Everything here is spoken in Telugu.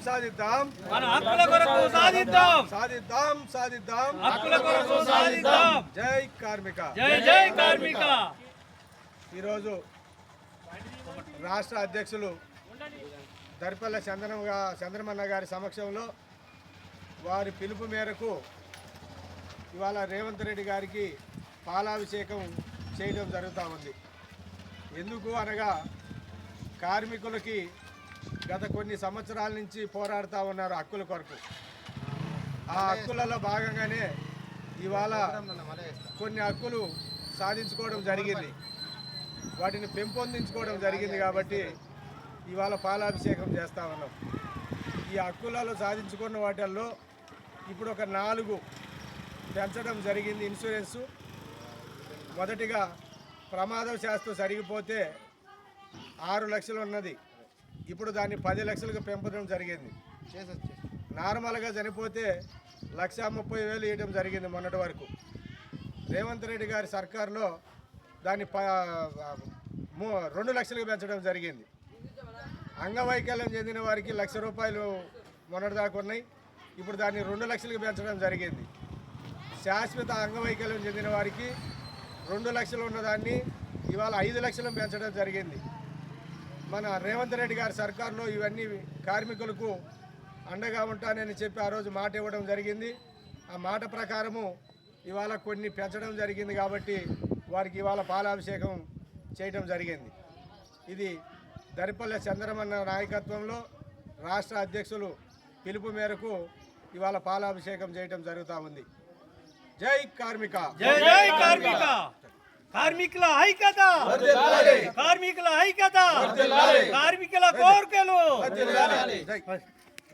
సాధిద్దాం మన హక్కుల కొరకు సాధిద్దాం సాధిద్దాం సాధిద్దాం హక్కుల కొరకు సాధిద్దాం. జై కార్మిక జై జై కార్మిక. ఈరోజు రాష్ట్ర అధ్యక్షులు దర్పల్ల చంద్రమన్న గారి సమక్షంలో వారి పిలుపు మేరకు ఇవాళ రేవంత్ రెడ్డి గారికి పాలాభిషేకం చేయడం జరుగుతూ ఉంది. ఎందుకు అనగా కార్మికులకి గత కొన్ని సంవత్సరాల నుంచి పోరాడుతూ ఉన్నారు హక్కుల కొరకు. ఆ హక్కులలో భాగంగానే ఇవాళ కొన్ని హక్కులు సాధించుకోవడం జరిగింది, వాటిని పెంపొందించుకోవడం జరిగింది. కాబట్టి ఇవాళ పాలాభిషేకం చేస్తూ ఉన్నాం. ఈ హక్కులలో సాధించుకున్న వాటిల్లో ఇప్పుడు ఒక 4 పెంచడం జరిగింది. ఇన్సూరెన్సు మొదటిగా ప్రమాదవశాత్తు సరిగిపోతే 6 లక్షలు ఉన్నది, ఇప్పుడు దాన్ని 10 లక్షలకు పెంపడం జరిగింది. నార్మల్గా చనిపోతే 1,30,000 ఇవ్వడం జరిగింది మొన్నటి వరకు. రేవంత్ రెడ్డి గారి సర్కారులో దాన్ని 2 లక్షలకు పెంచడం జరిగింది. అంగవైకల్యం చెందిన వారికి ₹1,00,000 మొన్నటిదాకా ఉన్నాయి, ఇప్పుడు దాన్ని 2 లక్షలకు పెంచడం జరిగింది. శాశ్వత అంగవైకల్యం చెందిన వారికి 2 లక్షలు ఉన్నదాన్ని ఇవాళ 5 లక్షలు పెంచడం జరిగింది. మన రేవంత్ రెడ్డి గారి సర్కారులో ఇవన్నీ కార్మికులకు అండగా ఉంటానని చెప్పి ఆ రోజు మాట ఇవ్వడం జరిగింది. ఆ మాట ప్రకారము ఇవాళ కొన్ని పెంచడం జరిగింది. కాబట్టి వారికి ఇవాళ పాలాభిషేకం చేయడం జరిగింది. ఇది దరిపల్లె చంద్రమన్న నాయకత్వంలో రాష్ట్ర అధ్యక్షులు పిలుపు మేరకు ఇవాళ పాలాభిషేకం చేయడం జరుగుతూ ఉంది. జై కార్మిక. జై జై కార్మిక. కార్మికుల ఐక్యత, కార్మికుల ఐక్యత, కార్మికుల కోరికలు.